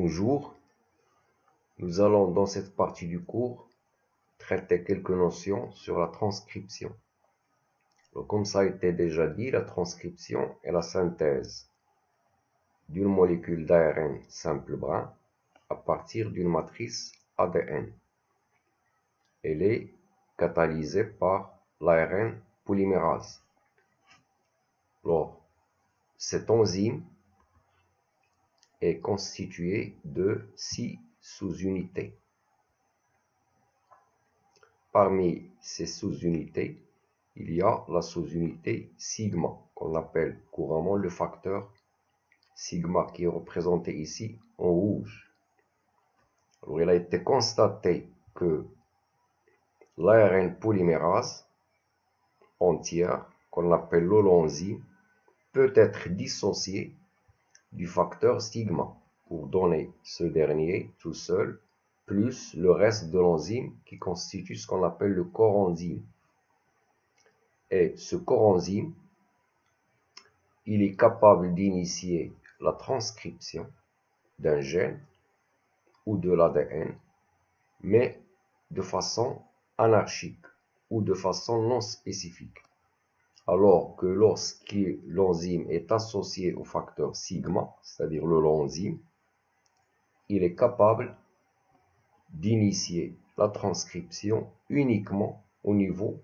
Bonjour, nous allons dans cette partie du cours traiter quelques notions sur la transcription. Donc, comme ça a été déjà dit, la transcription est la synthèse d'une molécule d'ARN simple brin à partir d'une matrice ADN. Elle est catalysée par l'ARN polymérase. Alors, cette enzyme est constituée de 6 sous-unités. Parmi ces sous-unités, il y a la sous-unité sigma, qu'on appelle couramment le facteur sigma, qui est représenté ici en rouge. Alors, il a été constaté que l'ARN polymérase entière, qu'on appelle l'holoenzyme, peut être dissocié du facteur sigma pour donner ce dernier tout seul, plus le reste de l'enzyme qui constitue ce qu'on appelle le corenzyme. Et ce corenzyme, il est capable d'initier la transcription d'un gène ou de l'ADN, mais de façon anarchique ou de façon non spécifique. Alors que lorsque l'enzyme est associé au facteur sigma, c'est-à-dire l'enzyme, il est capable d'initier la transcription uniquement au niveau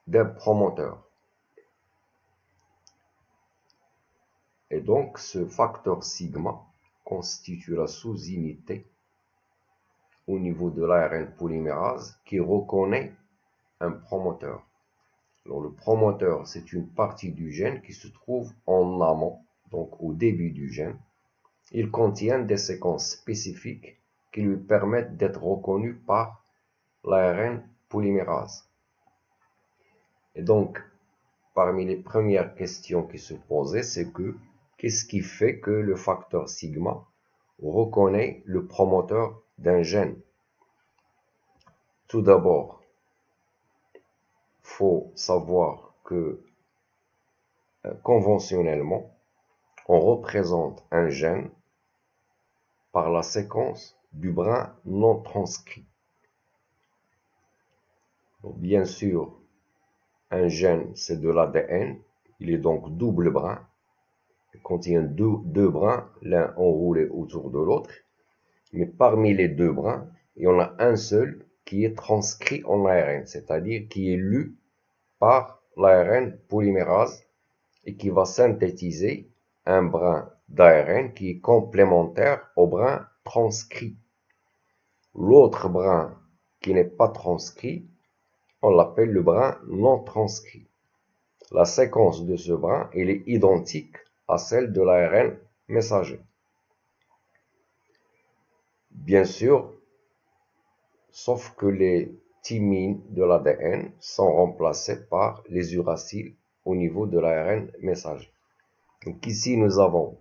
d'un promoteur. Et donc, ce facteur sigma constitue la sous-unité au niveau de l'ARN polymérase qui reconnaît un promoteur. Alors, le promoteur, c'est une partie du gène qui se trouve en amont, donc au début du gène. Il contient des séquences spécifiques qui lui permettent d'être reconnues par l'ARN polymérase. Et donc, parmi les premières questions qui se posaient, c'est que qu'est-ce qui fait que le facteur sigma reconnaît le promoteur d'un gène? Tout d'abord, il faut savoir que conventionnellement, on représente un gène par la séquence du brin non transcrit. Donc, bien sûr, un gène, c'est de l'ADN, il est donc double brin, il contient deux brins, l'un enroulé autour de l'autre, mais parmi les deux brins, il y en a un seul qui est transcrit en ARN, c'est-à-dire qui est lu par l'ARN polymérase et qui va synthétiser un brin d'ARN qui est complémentaire au brin transcrit. L'autre brin qui n'est pas transcrit, on l'appelle le brin non transcrit. La séquence de ce brin, elle est identique à celle de l'ARN messager. Bien sûr, sauf que les thymines de l'ADN sont remplacées par les uraciles au niveau de l'ARN messager. Donc ici, nous avons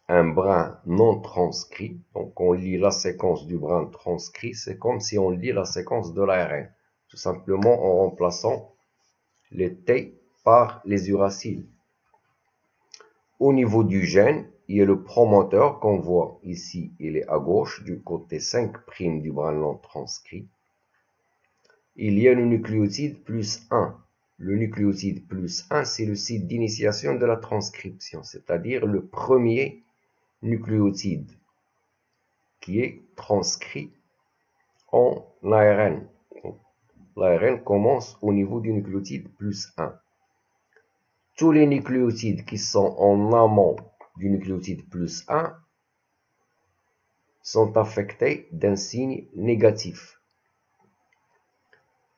un brin non transcrit. Donc on lit la séquence du brin transcrit. C'est comme si on lit la séquence de l'ARN. Tout simplement en remplaçant les T par les uraciles. Au niveau du gène, il y a le promoteur qu'on voit ici, il est à gauche, du côté 5' du brin non transcrit. Il y a le nucléotide plus 1. Le nucléotide plus 1, c'est le site d'initiation de la transcription, c'est-à-dire le premier nucléotide qui est transcrit en ARN. L'ARN commence au niveau du nucléotide plus 1. Tous les nucléotides qui sont en amont du nucléotide plus 1 sont affectés d'un signe négatif.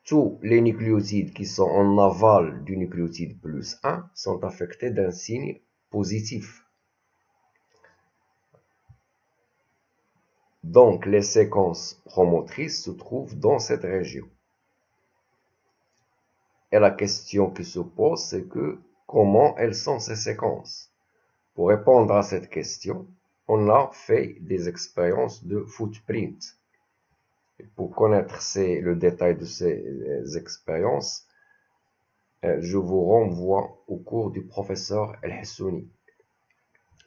Tous les nucléotides qui sont en aval du nucléotide plus 1 sont affectés d'un signe positif. Donc, les séquences promotrices se trouvent dans cette région. Et la question qui se pose, c'est que comment elles sont ces séquences? Pour répondre à cette question, on a fait des expériences de footprint. Et pour connaître le détail de ces expériences, je vous renvoie au cours du professeur El Hassouni.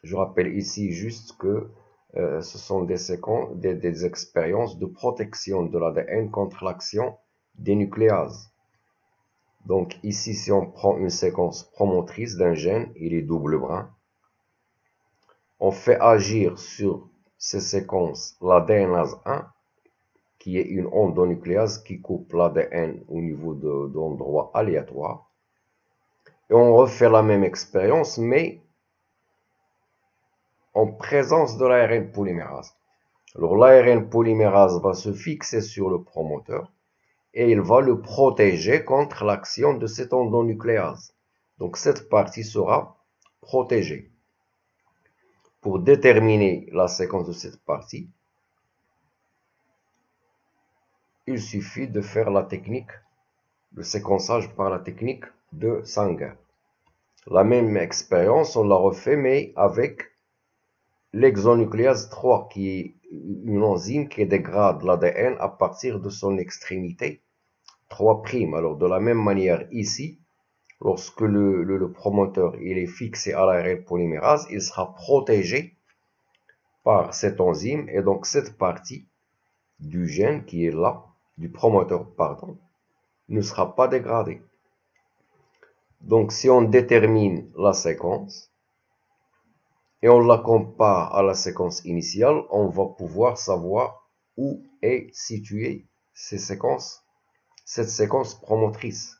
Je rappelle ici juste que ce sont des séquences, des expériences de protection de l'ADN contre l'action des nucléases. Donc ici, si on prend une séquence promotrice d'un gène, il est double brin. On fait agir sur ces séquences l'ADNase 1, qui est une endonucléase qui coupe l'ADN au niveau d'endroits aléatoires. Et on refait la même expérience, mais en présence de l'ARN polymérase. Alors l'ARN polymérase va se fixer sur le promoteur et il va le protéger contre l'action de cette endonucléase. Donc cette partie sera protégée. Pour déterminer la séquence de cette partie, il suffit de faire la technique, le séquençage par la technique de Sanger. La même expérience, on l'a refait, mais avec l'exonucléase 3, qui est une enzyme qui dégrade l'ADN à partir de son extrémité 3'. Alors de la même manière ici, lorsque le promoteur il est fixé à l'ARN polymérase, il sera protégé par cette enzyme, et donc cette partie du gène qui est là, du promoteur, pardon, ne sera pas dégradée. Donc si on détermine la séquence et on la compare à la séquence initiale, on va pouvoir savoir où est située cette séquence promotrice.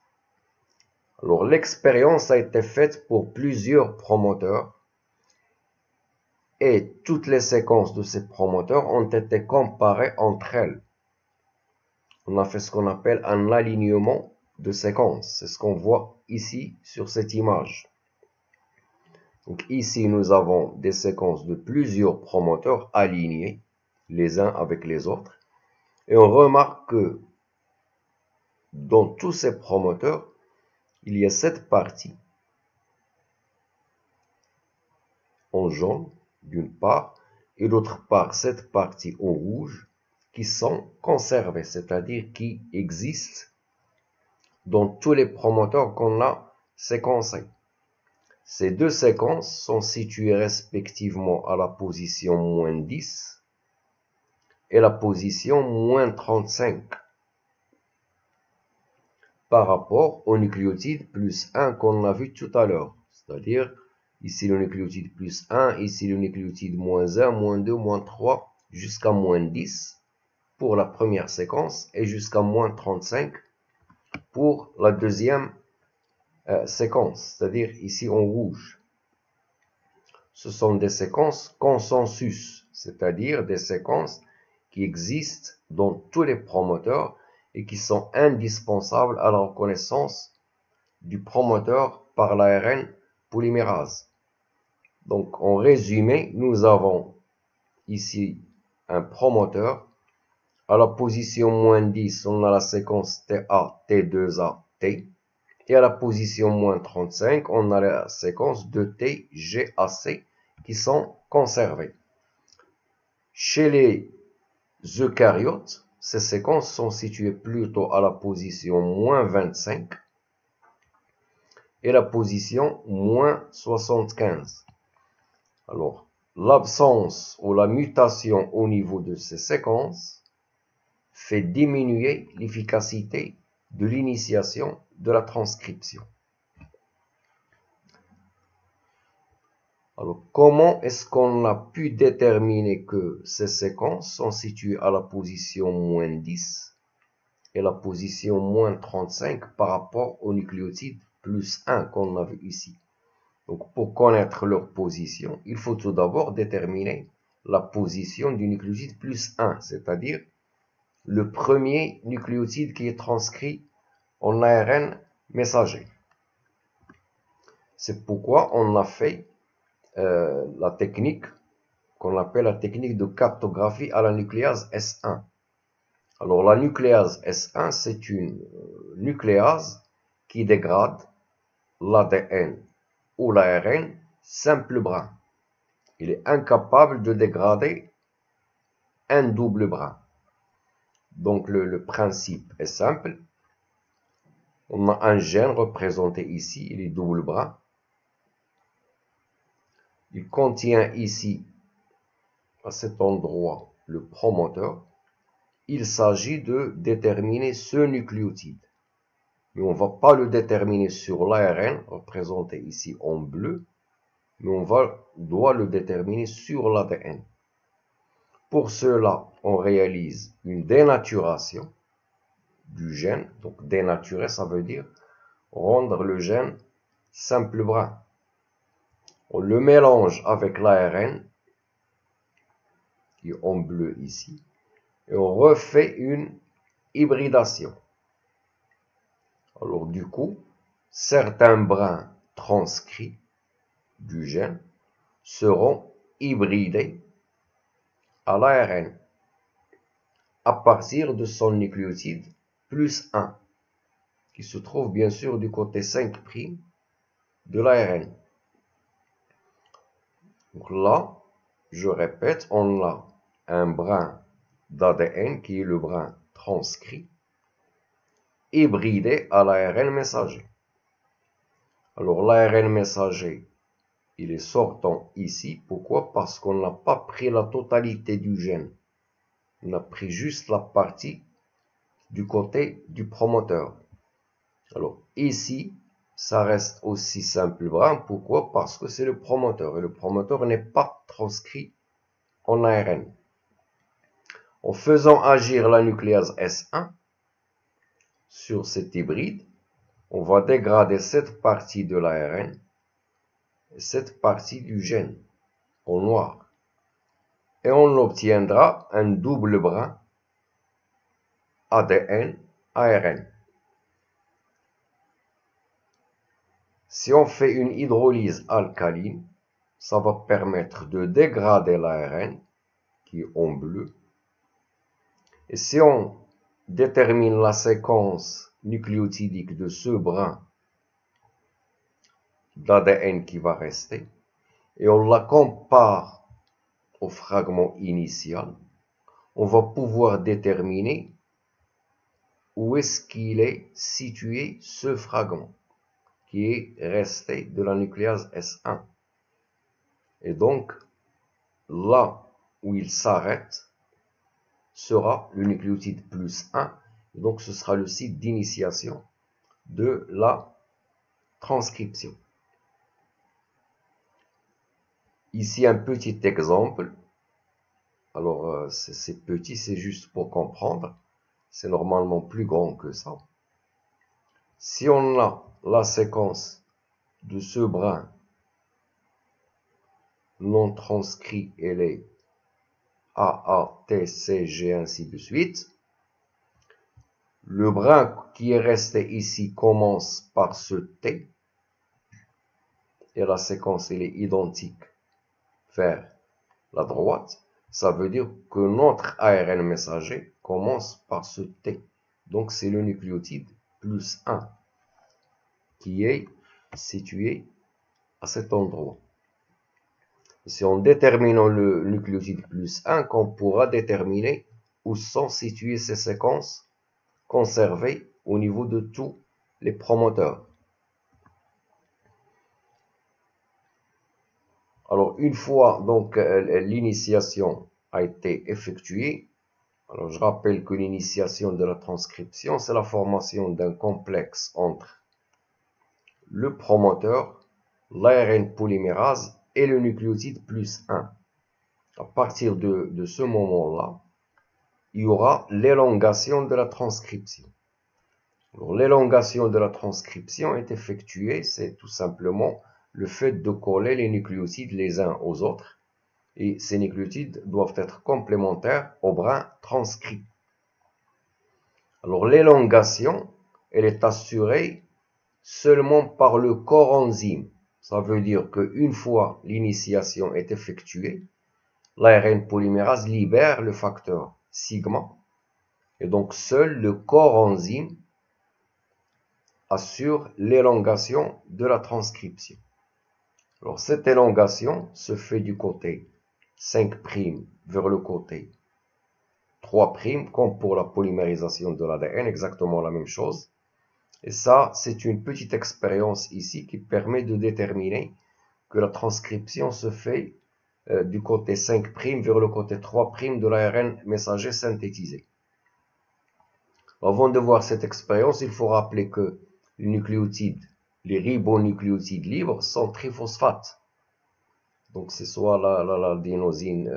Alors l'expérience a été faite pour plusieurs promoteurs et toutes les séquences de ces promoteurs ont été comparées entre elles. On a fait ce qu'on appelle un alignement de séquences. C'est ce qu'on voit ici sur cette image. Donc ici, nous avons des séquences de plusieurs promoteurs alignés, les uns avec les autres. Et on remarque que dans tous ces promoteurs, il y a cette partie en jaune, d'une part, et d'autre part, cette partie en rouge, qui sont conservées, c'est-à-dire qui existent dans tous les promoteurs qu'on a séquencés. Ces deux séquences sont situées respectivement à la position moins 10 et la position moins 35 par rapport au nucléotide plus 1 qu'on a vu tout à l'heure. C'est-à-dire, ici le nucléotide plus 1, ici le nucléotide moins 1, moins 2, moins 3, jusqu'à moins 10 pour la première séquence et jusqu'à moins 35 pour la deuxième séquence, c'est-à-dire ici en rouge. Ce sont des séquences consensus, c'est-à-dire des séquences qui existent dans tous les promoteurs et qui sont indispensables à la reconnaissance du promoteur par l'ARN polymérase. Donc, en résumé, nous avons ici un promoteur. À la position moins 10, on a la séquence TA, T2A, T. Et à la position moins 35, on a la séquence de T, G, AC qui sont conservées. Chez les eucaryotes, ces séquences sont situées plutôt à la position moins 25 et la position moins 75. Alors, l'absence ou la mutation au niveau de ces séquences fait diminuer l'efficacité de l'initiation de la transcription. Alors, comment est-ce qu'on a pu déterminer que ces séquences sont situées à la position moins 10 et la position moins 35 par rapport au nucléotide plus 1 qu'on a vu ici? Donc, pour connaître leur position, il faut tout d'abord déterminer la position du nucléotide plus 1, c'est-à-dire le premier nucléotide qui est transcrit en ARN messager. C'est pourquoi on a fait la technique qu'on appelle la technique de cartographie à la nucléase S1. Alors la nucléase S1, c'est une nucléase qui dégrade l'ADN ou l'ARN simple brin. Il est incapable de dégrader un double brin. Donc le principe est simple. On a un gène représenté ici, il est double brin. il contient ici, à cet endroit, le promoteur. Il s'agit de déterminer ce nucléotide. Mais on ne va pas le déterminer sur l'ARN, représenté ici en bleu, mais on doit le déterminer sur l'ADN. Pour cela, on réalise une dénaturation du gène. Donc dénaturer, ça veut dire rendre le gène simple brun. On le mélange avec l'ARN, qui est en bleu ici, et on refait une hybridation. Alors du coup, certains brins transcrits du gène seront hybridés à l'ARN à partir de son nucléotide plus 1, qui se trouve bien sûr du côté 5' de l'ARN. Donc là, je répète, on a un brin d'ADN qui est le brin transcrit, hybridé à l'ARN messager. Alors l'ARN messager, il est sortant ici. Pourquoi? Parce qu'on n'a pas pris la totalité du gène. On a pris juste la partie du côté du promoteur. Alors ici, ça reste aussi simple brun. Pourquoi? Parce que c'est le promoteur. Et le promoteur n'est pas transcrit en ARN. En faisant agir la nucléase S1 sur cet hybride, on va dégrader cette partie de l'ARN et cette partie du gène en noir. Et on obtiendra un double brin ADN-ARN. Si on fait une hydrolyse alcaline, ça va permettre de dégrader l'ARN, qui est en bleu. Et si on détermine la séquence nucléotidique de ce brin d'ADN qui va rester, et on la compare au fragment initial, on va pouvoir déterminer où est-ce qu'il est situé ce fragment qui est resté de la nucléase S1. Et donc, là où il s'arrête sera le nucléotide plus 1. Et donc, ce sera le site d'initiation de la transcription. Ici, un petit exemple. Alors, c'est petit, c'est juste pour comprendre. C'est normalement plus grand que ça. Si on a la séquence de ce brin non transcrit, elle est A, T, C, G, ainsi de suite. Le brin qui est resté ici commence par ce T. Et la séquence, elle est identique vers la droite. Ça veut dire que notre ARN messager commence par ce T. Donc, c'est le nucléotide plus 1 qui est situé à cet endroit. C'est en déterminant le nucléotide plus 1 qu'on pourra déterminer où sont situées ces séquences conservées au niveau de tous les promoteurs. Alors, une fois donc l'initiation a été effectuée, alors je rappelle que l'initiation de la transcription, c'est la formation d'un complexe entre le promoteur, l'ARN polymérase et le nucléotide plus 1. À partir de ce moment-là, il y aura l'élongation de la transcription. L'élongation de la transcription est effectuée, c'est tout simplement le fait de coller les nucléotides les uns aux autres. Et ces nucléotides doivent être complémentaires au brin transcrit. Alors l'élongation, elle est assurée seulement par le coenzyme. Ça veut dire qu'une fois l'initiation est effectuée, l'ARN polymérase libère le facteur sigma. Et donc seul le coenzyme assure l'élongation de la transcription. Alors cette élongation se fait du côté 5' vers le côté 3', comme pour la polymérisation de l'ADN, exactement la même chose. Et ça, c'est une petite expérience ici qui permet de déterminer que la transcription se fait du côté 5' vers le côté 3' de l'ARN messager synthétisé. Avant de voir cette expérience, il faut rappeler que les nucléotides, les ribonucléotides libres sont triphosphates. Donc c'est soit l'adénosine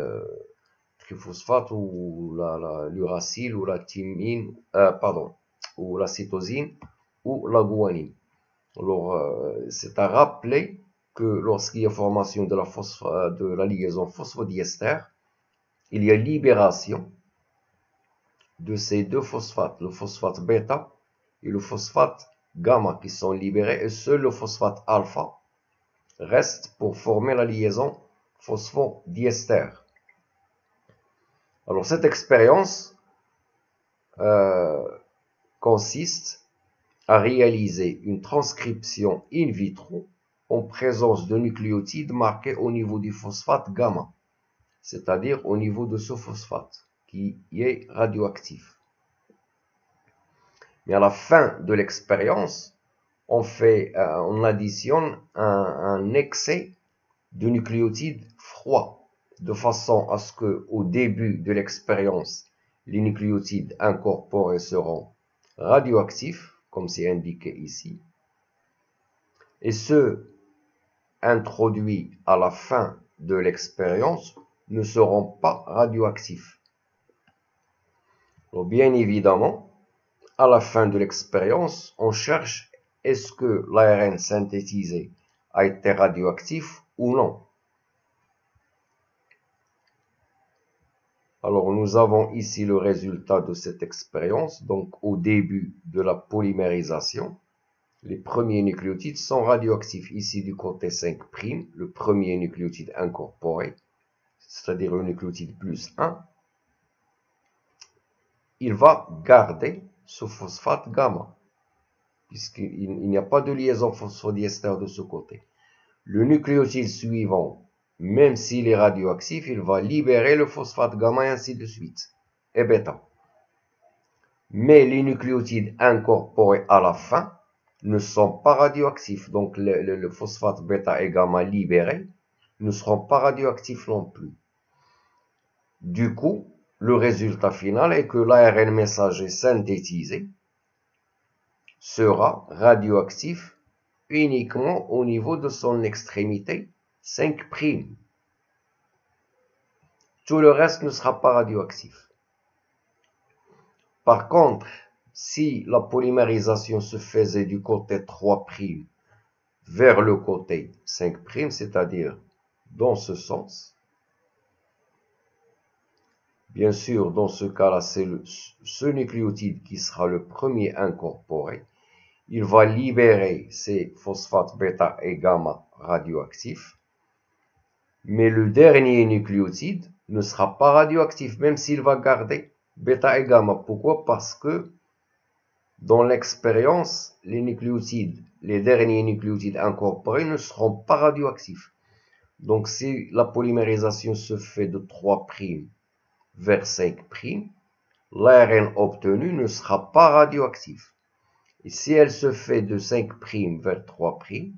triphosphate ou l'uracile ou la thymine, ou la cytosine ou la guanine. Alors c'est à rappeler que lorsqu'il y a formation de la liaison phosphodiester, il y a libération de ces deux phosphates, le phosphate bêta et le phosphate gamma qui sont libérés, et seul le phosphate alpha reste pour former la liaison phosphodiester. Alors cette expérience consiste à réaliser une transcription in vitro en présence de nucléotides marqués au niveau du phosphate gamma, c'est-à-dire au niveau de ce phosphate qui est radioactif. Mais à la fin de l'expérience, on additionne un excès de nucléotides froids, de façon à ce que, au début de l'expérience, les nucléotides incorporés seront radioactifs, comme c'est indiqué ici, et ceux introduits à la fin de l'expérience ne seront pas radioactifs. Donc, bien évidemment, à la fin de l'expérience, on cherche est-ce que l'ARN synthétisé a été radioactif ou non. Alors, nous avons ici le résultat de cette expérience. Donc, au début de la polymérisation, les premiers nucléotides sont radioactifs. Ici, du côté 5', le premier nucléotide incorporé, c'est-à-dire le nucléotide plus 1, il va garder ce phosphate gamma, puisqu'il n'y a pas de liaison phosphodiester de ce côté. Le nucléotide suivant, même s'il est radioactif, il va libérer le phosphate gamma et ainsi de suite, et bêta. Mais les nucléotides incorporés à la fin ne sont pas radioactifs, donc le phosphate bêta et gamma libérés ne seront pas radioactifs non plus. Du coup, le résultat final est que l'ARN messager synthétisé sera radioactif uniquement au niveau de son extrémité 5'. Tout le reste ne sera pas radioactif. Par contre, si la polymérisation se faisait du côté 3' vers le côté 5', c'est-à-dire dans ce sens, bien sûr, dans ce cas-là, c'est ce nucléotide qui sera le premier incorporé. Il va libérer ces phosphates bêta et gamma radioactifs. Mais le dernier nucléotide ne sera pas radioactif, même s'il va garder bêta et gamma. Pourquoi? Parce que dans l'expérience, les derniers nucléotides incorporés ne seront pas radioactifs. Donc si la polymérisation se fait de 3' vers 5', l'ARN obtenu ne sera pas radioactif. Et si elle se fait de 5' vers 3',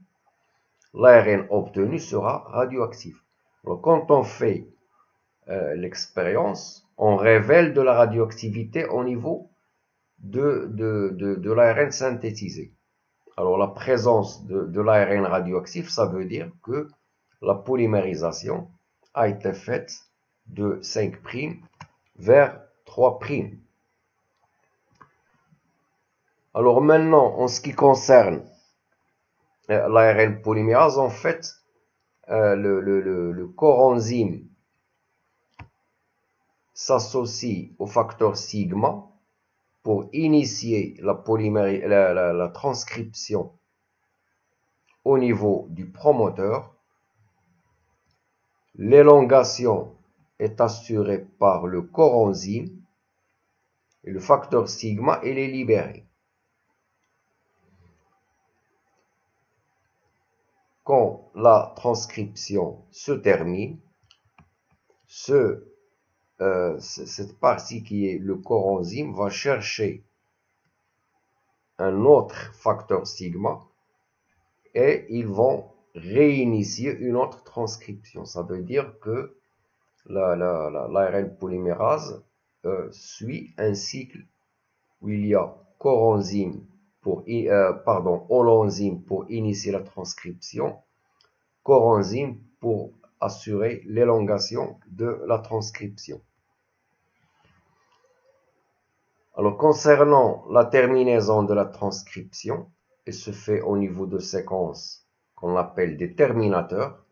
l'ARN obtenu sera radioactif. Donc, quand on fait l'expérience, on révèle de la radioactivité au niveau de l'ARN synthétisé. Alors, la présence de l'ARN radioactif, ça veut dire que la polymérisation a été faite de 5' vers 3'. Alors maintenant, en ce qui concerne l'ARN polymérase, en fait, le corenzyme s'associe au facteur sigma pour initier la transcription au niveau du promoteur. L'élongation est assurée par le corenzyme et le facteur sigma, il est libéré. Quand la transcription se termine, cette partie qui est le corenzyme va chercher un autre facteur sigma et ils vont réinitier une autre transcription. Ça veut dire que l'ARN polymérase suit un cycle où il y a coenzyme holoenzyme pour initier la transcription, coenzyme pour assurer l'élongation de la transcription. Alors, concernant la terminaison de la transcription, elle se fait au niveau de séquences qu'on appelle des terminateurs.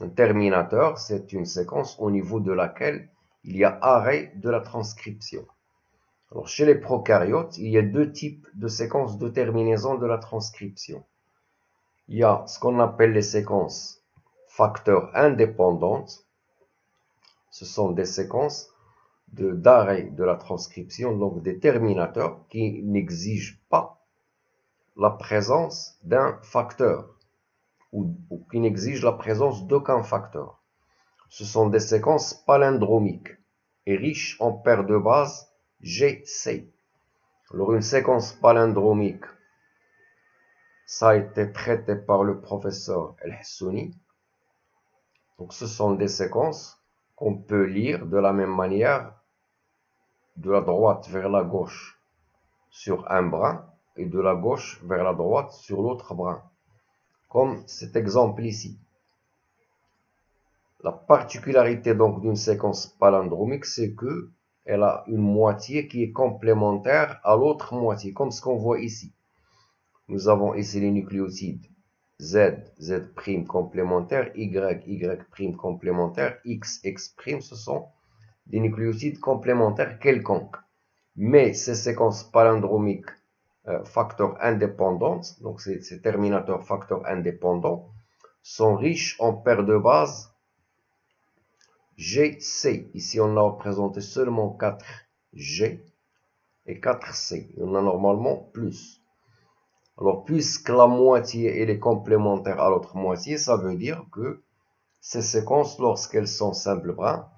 Un terminateur, c'est une séquence au niveau de laquelle il y a arrêt de la transcription. Alors, chez les prokaryotes, il y a deux types de séquences de terminaison de la transcription. Il y a ce qu'on appelle les séquences facteurs indépendantes. Ce sont des séquences d'arrêt de la transcription, donc des terminateurs qui n'exigent pas la présence d'un facteur ou qui n'exigent la présence d'aucun facteur. Ce sont des séquences palindromiques et riches en paires de bases GC. Alors une séquence palindromique, ça a été traité par le professeur El-Hassouni. Donc ce sont des séquences qu'on peut lire de la même manière de la droite vers la gauche sur un brin et de la gauche vers la droite sur l'autre brin, comme cet exemple ici. La particularité donc d'une séquence palindromique, c'est que elle a une moitié qui est complémentaire à l'autre moitié, comme ce qu'on voit ici. Nous avons ici les nucléotides Z, Z' complémentaire, Y, Y' complémentaire, X, X', ce sont des nucléotides complémentaires quelconques. Mais ces séquences palindromiques facteurs indépendantes, donc ces terminateurs facteurs indépendants, sont riches en paires de bases GC. Ici, on a représenté seulement 4 G et 4 C. Il y en a normalement plus. Alors, puisque la moitié elle est complémentaire à l'autre moitié, ça veut dire que ces séquences, lorsqu'elles sont simples brins,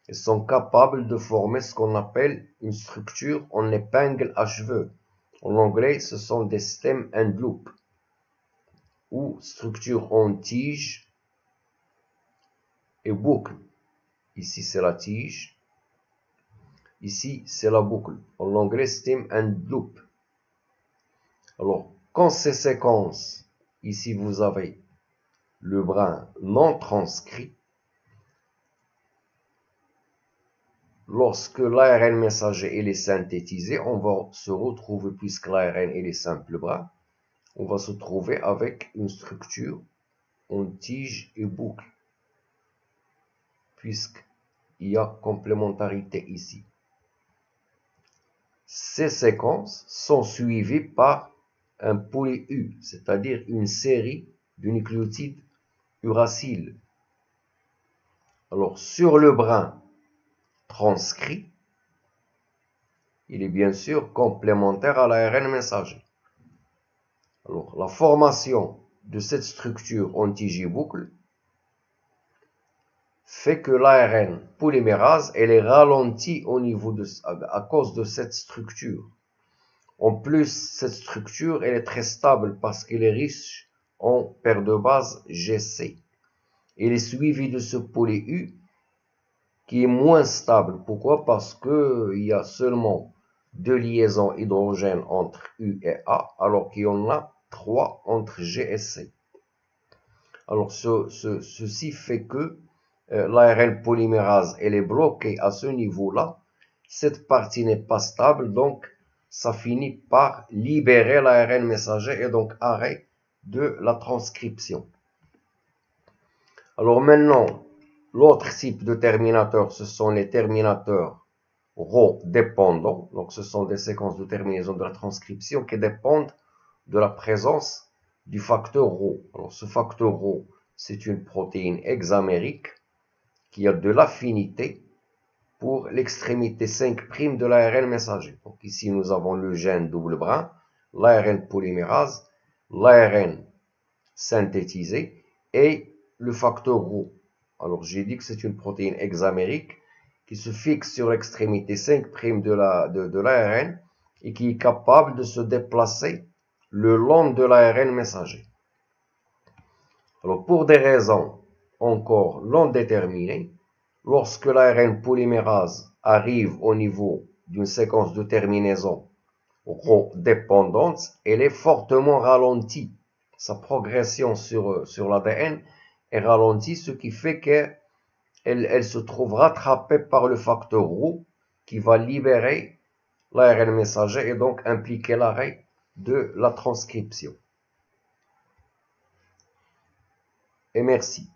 elles sont capables de former ce qu'on appelle une structure en épingle à cheveux. En anglais, ce sont des stem and loop, ou structure en tige et boucle. Ici, c'est la tige. Ici, c'est la boucle. En anglais, stem and loop. Alors, quand ces séquences, ici, vous avez le brin non transcrit, lorsque l'ARN messager est synthétisé, on va se retrouver, puisque l'ARN est simple brin, on va se trouver avec une structure en tige et boucle, puisqu'il y a complémentarité ici. Ces séquences sont suivies par un poly-U, c'est-à-dire une série de nucléotides uracyles. Alors, sur le brin transcrit, il est bien sûr complémentaire à l'ARN messager. Alors, la formation de cette structure en tige et boucle fait que l'ARN polymérase, elle est ralentie au niveau à cause de cette structure. En plus, cette structure, elle est très stable parce qu'elle est riche en paires de bases GC. Elle est suivie de ce poly-U qui est moins stable. Pourquoi? Parce qu'il y a seulement 2 liaisons hydrogènes entre U et A, alors qu'il y en a 3 entre G et C. Alors, ceci fait que l'ARN polymérase, elle est bloquée à ce niveau-là. Cette partie n'est pas stable, donc ça finit par libérer l'ARN messager et donc arrêt de la transcription. Alors maintenant, l'autre type de terminateur, ce sont les terminateurs Rho dépendants. Donc ce sont des séquences de terminaison de la transcription qui dépendent de la présence du facteur Rho. Alors ce facteur Rho, c'est une protéine hexamérique qui a de l'affinité pour l'extrémité 5' de l'ARN messager. Donc ici, nous avons le gène double brin, l'ARN polymérase, l'ARN synthétisé et le facteur Rho. Alors, j'ai dit que c'est une protéine hexamérique qui se fixe sur l'extrémité 5' de l'ARN et qui est capable de se déplacer le long de l'ARN messager. Alors, pour des raisons encore non déterminées, lorsque l'ARN polymérase arrive au niveau d'une séquence de terminaison dépendante, elle est fortement ralentie. Sa progression sur l'ADN est ralentie, ce qui fait qu'elle se trouve rattrapée par le facteur Roux qui va libérer l'ARN messager et donc impliquer l'arrêt de la transcription. Et merci.